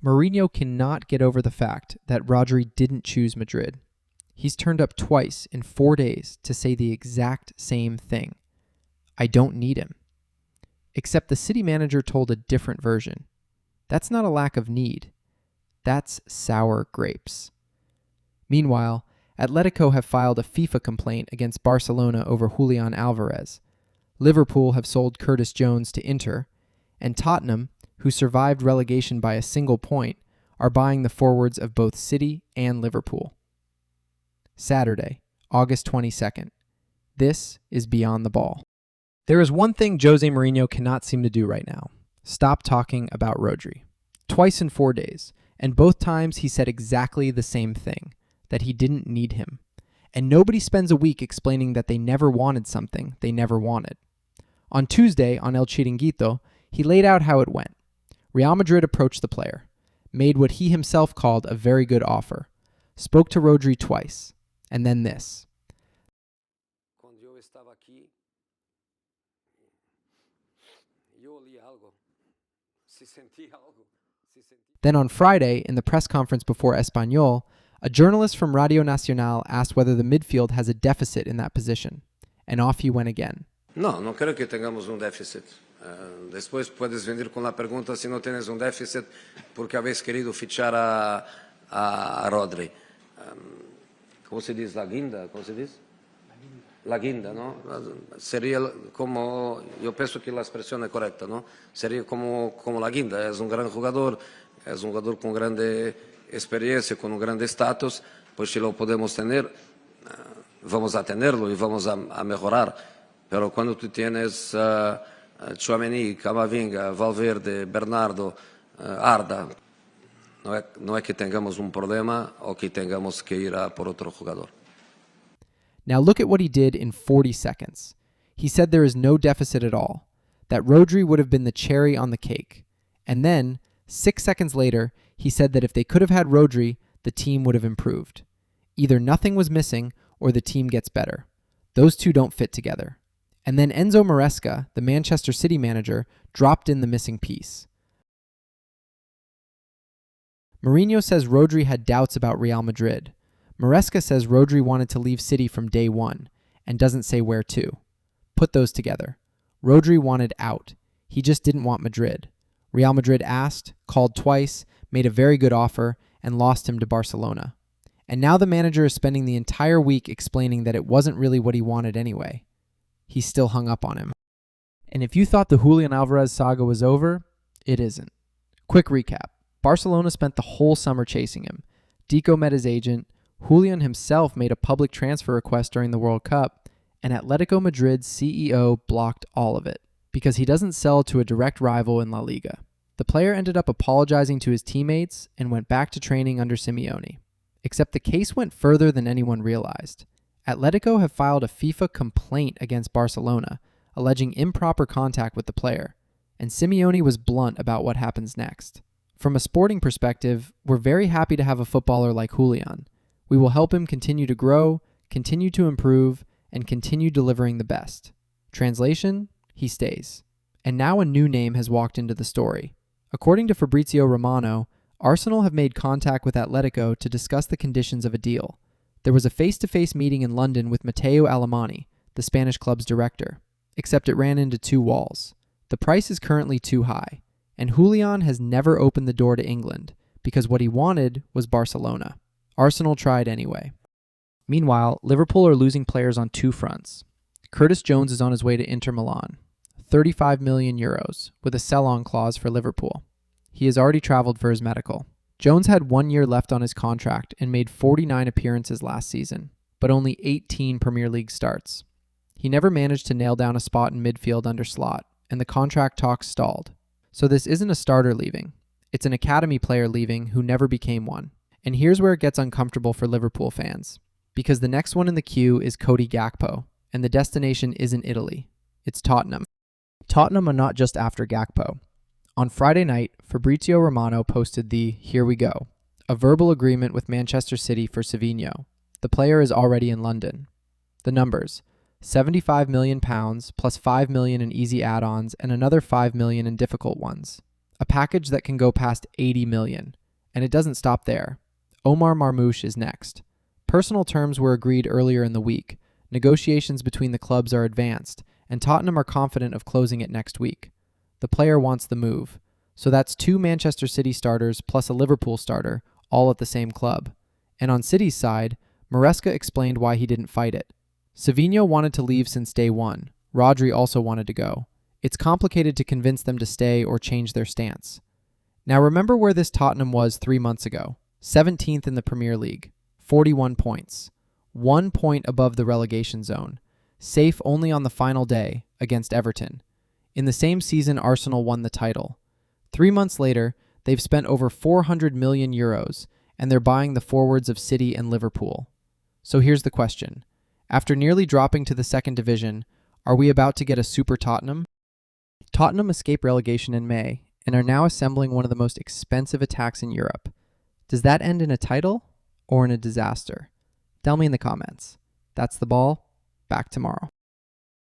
Mourinho cannot get over the fact that Rodri didn't choose Madrid. He's turned up twice in 4 days to say the exact same thing. I don't need him. Except the city manager told a different version. That's not a lack of need. That's sour grapes. Meanwhile, Atletico have filed a FIFA complaint against Barcelona over Julián Álvarez. Liverpool have sold Curtis Jones to Inter, and Tottenham, who survived relegation by a single point, are buying the forwards of both City and Liverpool. Saturday, August 22nd. This is Beyond the Ball. There is one thing José Mourinho cannot seem to do right now. Stop talking about Rodri. Twice in 4 days, and both times he said exactly the same thing, that he didn't need him. And nobody spends a week explaining that they never wanted something they never wanted. On Tuesday, on El Chiringuito, he laid out how it went. Real Madrid approached the player, made what he himself called a very good offer, spoke to Rodri twice, and then this. Then on Friday, in the press conference before Espanyol, a journalist from Radio Nacional asked whether the midfield has a deficit in that position, and off he went again. No creo que tengamos un déficit. Después puedes venir con la pregunta si no tienes un déficit porque habéis querido fichar a Rodri. ¿Cómo se dice la guinda? ¿Cómo se dice? La guinda, ¿no? Sería como, yo pienso que la expresión es correcta, ¿no? Sería como la guinda. Es un gran jugador, es un jugador con grande experiencia, con un grande estatus, pues si lo podemos tener, vamos a tenerlo y vamos a mejorar. Pero cuando tú tienes Tchouaméni, Camavinga, Valverde, Bernardo, Arda, no es que tengamos un problema o que tengamos que ir a por otro jugador. Now look at what he did in 40 seconds. He said there is no deficit at all, that Rodri would have been the cherry on the cake. And then, 6 seconds later, he said that if they could have had Rodri, the team would have improved. Either nothing was missing or the team gets better. Those two don't fit together. And then Enzo Maresca, the Manchester City manager, dropped in the missing piece. Mourinho says Rodri had doubts about Real Madrid. Maresca says Rodri wanted to leave City from day one, and doesn't say where to. Put those together. Rodri wanted out. He just didn't want Madrid. Real Madrid asked, called twice, made a very good offer, and lost him to Barcelona. And now the manager is spending the entire week explaining that it wasn't really what he wanted anyway. He's still hung up on him. And if you thought the Julián Álvarez saga was over, it isn't. Quick recap. Barcelona spent the whole summer chasing him. Deco met his agent, Julián himself made a public transfer request during the World Cup, and Atletico Madrid's CEO blocked all of it because he doesn't sell to a direct rival in La Liga. The player ended up apologizing to his teammates and went back to training under Simeone. Except the case went further than anyone realized. Atletico have filed a FIFA complaint against Barcelona, alleging improper contact with the player, and Simeone was blunt about what happens next. From a sporting perspective, we're very happy to have a footballer like Julián. We will help him continue to grow, continue to improve, and continue delivering the best. Translation, he stays. And now a new name has walked into the story. According to Fabrizio Romano, Arsenal have made contact with Atletico to discuss the conditions of a deal. There was a face-to-face meeting in London with Matteo Alemany, the Spanish club's director, except it ran into two walls. The price is currently too high, and Julián has never opened the door to England because what he wanted was Barcelona. Arsenal tried anyway. Meanwhile, Liverpool are losing players on two fronts. Curtis Jones is on his way to Inter Milan, 35 million euros, with a sell-on clause for Liverpool. He has already traveled for his medical. Jones had 1 year left on his contract and made 49 appearances last season, but only 18 Premier League starts. He never managed to nail down a spot in midfield under Slot, and the contract talks stalled. So this isn't a starter leaving. It's an academy player leaving who never became one. And here's where it gets uncomfortable for Liverpool fans, because the next one in the queue is Cody Gakpo, and the destination isn't Italy. It's Tottenham. Tottenham are not just after Gakpo. On Friday night, Fabrizio Romano posted the "Here we go," a verbal agreement with Manchester City for Savinho. The player is already in London. The numbers: £75 million plus £5 million in easy add-ons and another £5 million in difficult ones. a package that can go past 80 million. And it doesn't stop there. Omar Marmoush is next. Personal terms were agreed earlier in the week. Negotiations between the clubs are advanced, and Tottenham are confident of closing it next week. The player wants the move. So that's 2 Manchester City starters plus a Liverpool starter, all at the same club. And on City's side, Maresca explained why he didn't fight it. Savinho wanted to leave since day one. Rodri also wanted to go. It's complicated to convince them to stay or change their stance. Now remember where this Tottenham was 3 months ago. 17th in the Premier League. 41 points. 1 point above the relegation zone. Safe only on the final day against Everton. In the same season, Arsenal won the title. 3 months later, they've spent over 400 million euros, and they're buying the forwards of City and Liverpool. So here's the question. After nearly dropping to the second division, are we about to get a super Tottenham? Tottenham escaped relegation in May and are now assembling one of the most expensive attacks in Europe. Does that end in a title or in a disaster? Tell me in the comments. That's the ball. Back tomorrow.